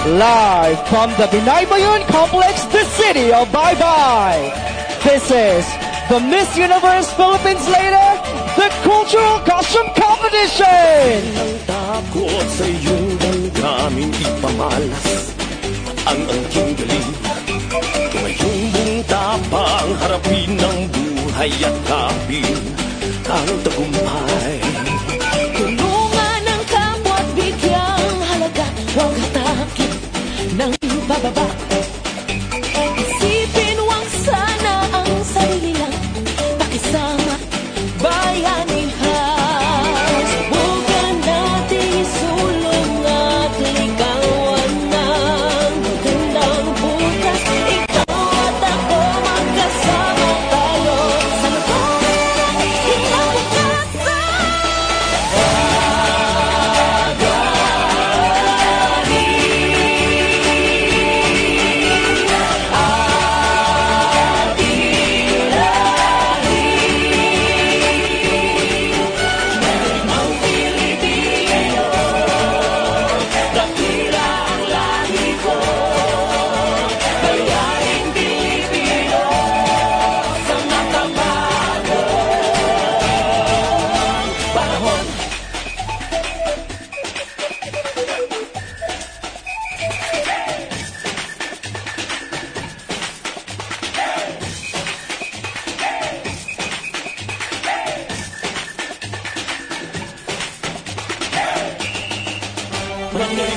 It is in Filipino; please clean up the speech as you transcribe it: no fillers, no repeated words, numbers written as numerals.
Live from the Binaybayon Complex, the city of Baybay. This is the Miss Universe Philippines later, the Cultural Costume Competition. Ang takot sa iyong damdamin ipamalas ang angking galing. Ngayong bunta pang harapin ng buhay at kapin ang tagumpay. Tulungan ang kapwa at bigyang halaga, huwag hatakin ng bababa. Isipin huwag sana ang sarili lang, pakisama bayanihan. Subukan natin isulong at ligawan ng magandang bukas. Ikaw at ako magkasama tayo sa lupain ng kinabukasan. Barangay